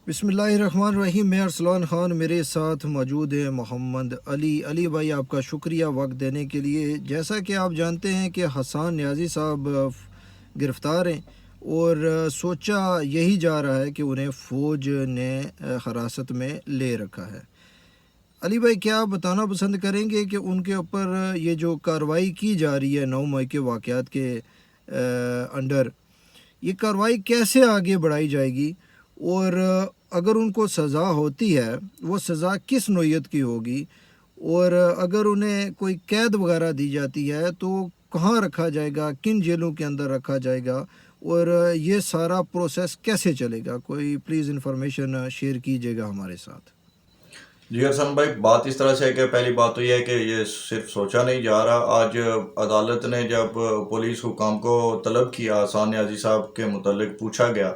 بسم اللہ الرحمن الرحیم. میں ارسلان خان، میرے ساتھ موجود ہے محمد علی بھائی. آپ کا شکریہ وقت دینے کے لیے. جیسا کہ آپ جانتے ہیں کہ حسان نیازی صاحب گرفتار ہیں اور سوچا یہی جا رہا ہے کہ انہیں فوج نے حراست میں لے رکھا ہے. علی بھائی، کیا آپ بتانا پسند کریں گے کہ ان کے اوپر یہ جو کارروائی کی جا رہی ہے 9 مئی کے واقعات کے انڈر، یہ کارروائی کیسے آگے بڑھائی جائے گی، اور اگر ان کو سزا ہوتی ہے وہ سزا کس نوعیت کی ہوگی، اور اگر انہیں کوئی قید وغیرہ دی جاتی ہے تو کہاں رکھا جائے گا، کن جیلوں کے اندر رکھا جائے گا، اور یہ سارا پروسیس کیسے چلے گا؟ کوئی پلیز انفارمیشن شیئر کیجیے گا ہمارے ساتھ. جی ارسلان بھائی، بات اس طرح سے ہے کہ پہلی بات تو یہ ہے کہ یہ صرف سوچا نہیں جا رہا. آج عدالت نے جب پولیس حکام کو طلب کیا، حسان نیازی صاحب کے متعلق پوچھا گیا،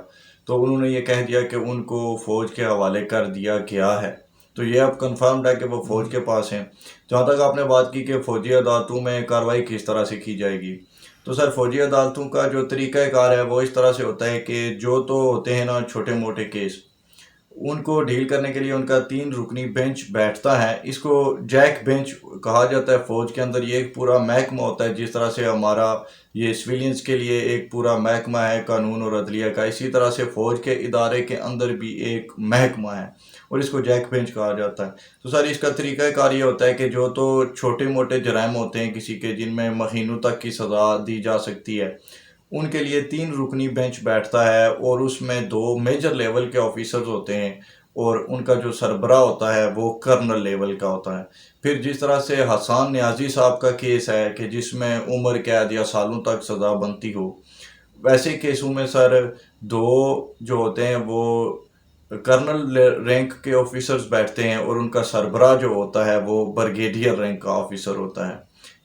تو انہوں نے یہ کہہ دیا کہ ان کو فوج کے حوالے کر دیا گیا ہے. تو یہ اب کنفرمڈ ہے کہ وہ فوج کے پاس ہیں. جہاں تک آپ نے بات کی کہ فوجی عدالتوں میں کارروائی کس طرح سے کی جائے گی، تو سر فوجی عدالتوں کا جو طریقہ کار ہے وہ اس طرح سے ہوتا ہے کہ جو تو ہوتے ہیں نا چھوٹے موٹے کیس، ان کو ڈیل کرنے کے لیے ان کا 3 رکنی بینچ بیٹھتا ہے. اس کو جیک بینچ کہا جاتا ہے فوج کے اندر. یہ ایک پورا محکمہ ہوتا ہے، جس طرح سے ہمارا یہ سویلینز کے لیے ایک پورا محکمہ ہے قانون اور عدلیہ کا، اسی طرح سے فوج کے ادارے کے اندر بھی ایک محکمہ ہے اور اس کو جیک بینچ کہا جاتا ہے. تو سر اس کا طریقہ کار یہ ہوتا ہے کہ جو تو چھوٹے موٹے جرائم ہوتے ہیں کسی کے، جن میں مہینوں تک کی سزا دی جا سکتی ہے، ان کے لیے 3 رکنی بینچ بیٹھتا ہے اور اس میں 2 میجر لیول کے آفیسرز ہوتے ہیں اور ان کا جو سربراہ ہوتا ہے وہ کرنل لیول کا ہوتا ہے. پھر جس طرح سے حسان نیازی صاحب کا کیس ہے کہ جس میں عمر قید یا سالوں تک سزا بنتی ہو، ویسے کیسوں میں سر 2 جو ہوتے ہیں وہ کرنل رینک کے آفیسرز بیٹھتے ہیں اور ان کا سربراہ جو ہوتا ہے وہ برگیڈیئر رینک کا آفیسر ہوتا ہے.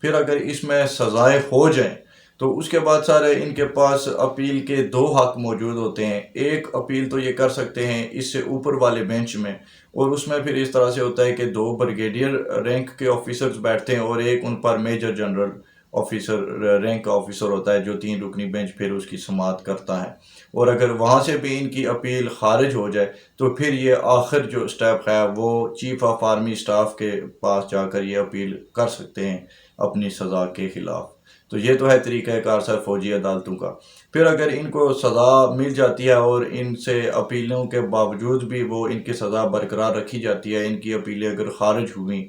پھر اگر اس میں سزائیں ہو جائیں تو اس کے بعد سر ان کے پاس اپیل کے 2 حق موجود ہوتے ہیں. ایک اپیل تو یہ کر سکتے ہیں اس سے اوپر والے بینچ میں، اور اس میں پھر اس طرح سے ہوتا ہے کہ 2 بریگیڈیئر رینک کے آفیسرز بیٹھتے ہیں اور ایک ان پر میجر جنرل آفیسر رینک کا آفیسر ہوتا ہے، جو 3 رکنی بینچ پھر اس کی سماعت کرتا ہے. اور اگر وہاں سے بھی ان کی اپیل خارج ہو جائے تو پھر یہ آخر جو سٹیپ ہے وہ چیف آف آرمی سٹاف کے پاس جا کر یہ اپیل کر سکتے ہیں اپنی سزا کے خلاف. تو یہ تو ہے طریقہ کار سر فوجی عدالتوں کا. پھر اگر ان کو سزا مل جاتی ہے اور ان سے اپیلوں کے باوجود بھی وہ ان کی سزا برقرار رکھی جاتی ہے، ان کی اپیلیں اگر خارج ہوئیں،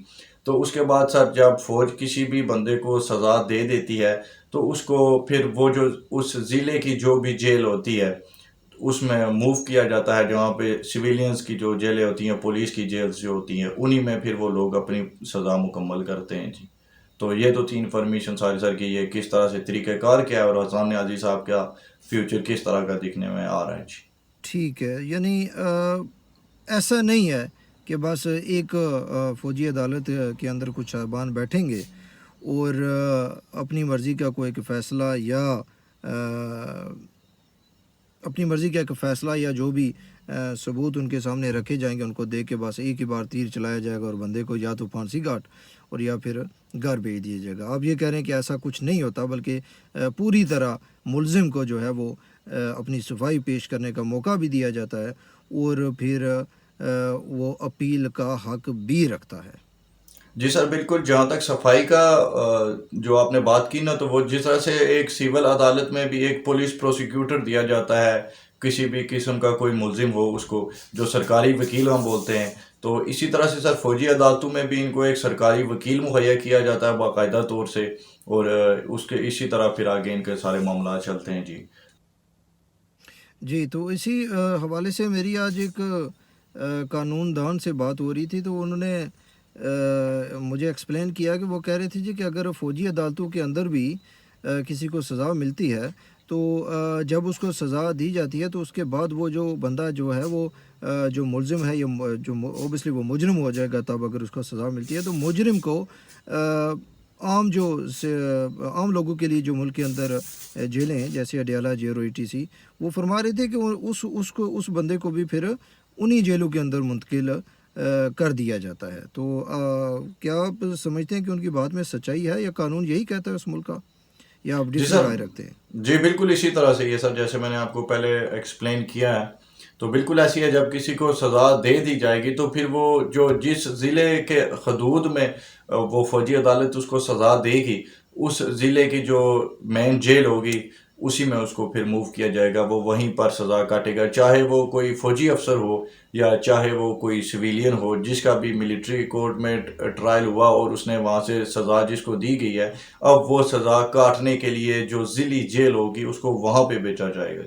تو اس کے بعد سر جب فوج کسی بھی بندے کو سزا دے دیتی ہے تو اس کو پھر وہ جو اس ضلع کی جو بھی جیل ہوتی ہے اس میں موو کیا جاتا ہے، جہاں پہ سویلینز کی جو جیلیں ہوتی ہیں، پولیس کی جیلز جو ہوتی ہیں، انہی میں پھر وہ لوگ اپنی سزا مکمل کرتے ہیں. جی تو یہ تو تھی انفارمیشن ساری سر کی، یہ کس طرح سے طریقہ کار کیا ہے اور حسان نیازی صاحب کا فیوچر کس طرح کا دکھنے میں آ رہا ہے. جی ٹھیک ہے، یعنی ایسا نہیں ہے کہ بس ایک فوجی عدالت کے اندر کچھ صاحبان بیٹھیں گے اور اپنی مرضی کا کوئی ایک فیصلہ یا اپنی مرضی کا ایک فیصلہ یا جو بھی ثبوت ان کے سامنے رکھے جائیں گے ان کو دے کے بس ایک ہی بار تیر چلایا جائے گا اور بندے کو یا تو پھانسی گھاٹ اور یا پھر گھر بھیج دیا جائے گا. آپ یہ کہہ رہے ہیں کہ ایسا کچھ نہیں ہوتا، بلکہ پوری طرح ملزم کو جو ہے وہ اپنی صفائی پیش کرنے کا موقع بھی دیا جاتا ہے اور پھر وہ اپیل کا حق بھی رکھتا ہے. جی سر بالکل. جہاں تک صفائی کا جو آپ نے بات کی نا، تو وہ جس طرح سے ایک سول عدالت میں بھی ایک پولیس پروسیکیوٹر دیا جاتا ہے کسی بھی قسم کا کوئی ملزم ہو، اس کو جو سرکاری وکیل ہم بولتے ہیں، تو اسی طرح سے سر فوجی عدالتوں میں بھی ان کو ایک سرکاری وکیل مہیا کیا جاتا ہے باقاعدہ طور سے، اور اس کے اسی طرح پھر آگے ان کے سارے معاملات چلتے ہیں. جی جی تو اسی حوالے سے میری آج ایک قانون دان سے بات ہو رہی تھی، تو انہوں نے مجھے ایکسپلین کیا کہ وہ کہہ رہے تھے جی کہ اگر فوجی عدالتوں کے اندر بھی کسی کو سزا ملتی ہے تو جب اس کو سزا دی جاتی ہے تو اس کے بعد وہ جو بندہ جو ہے وہ جو ملزم ہے یا جو اوبیسلی وہ مجرم ہو جائے گا، تب اگر اس کو سزا ملتی ہے تو مجرم کو عام جو عام لوگوں کے لیے جو ملک کے اندر جیلیں ہیں جیسے اڈیالہ جیل اور ETC، وہ فرما رہے تھے کہ اس بندے کو بھی پھر انہی جیلوں کے اندر منتقل کر دیا جاتا ہے. تو کیا آپ سمجھتے ہیں کہ ان کی بات میں سچائی ہے یا قانون یہی کہتا ہے اس ملک کا، یا آپ جی دوسری سر رائے رکھتے ہیں؟ جی بالکل اسی طرح سے یہ سر جیسے میں نے آپ کو پہلے ایکسپلین کیا ہے تو بالکل ایسی ہے، جب کسی کو سزا دے دی جائے گی تو پھر وہ جو جس ضلع کے حدود میں وہ فوجی عدالت اس کو سزا دے گی، اس ضلع کی جو مین جیل ہوگی اسی میں اس کو پھر موو کیا جائے گا، وہ وہیں پر سزا کاٹے گا، چاہے وہ کوئی فوجی افسر ہو یا چاہے وہ کوئی سویلین ہو جس کا بھی ملٹری کورٹ میں ٹرائل ہوا اور اس نے وہاں سے سزا جس کو دی گئی ہے، اب وہ سزا کاٹنے کے لیے جو ضلعی جیل ہوگی اس کو وہاں پہ بھیجا جائے گا۔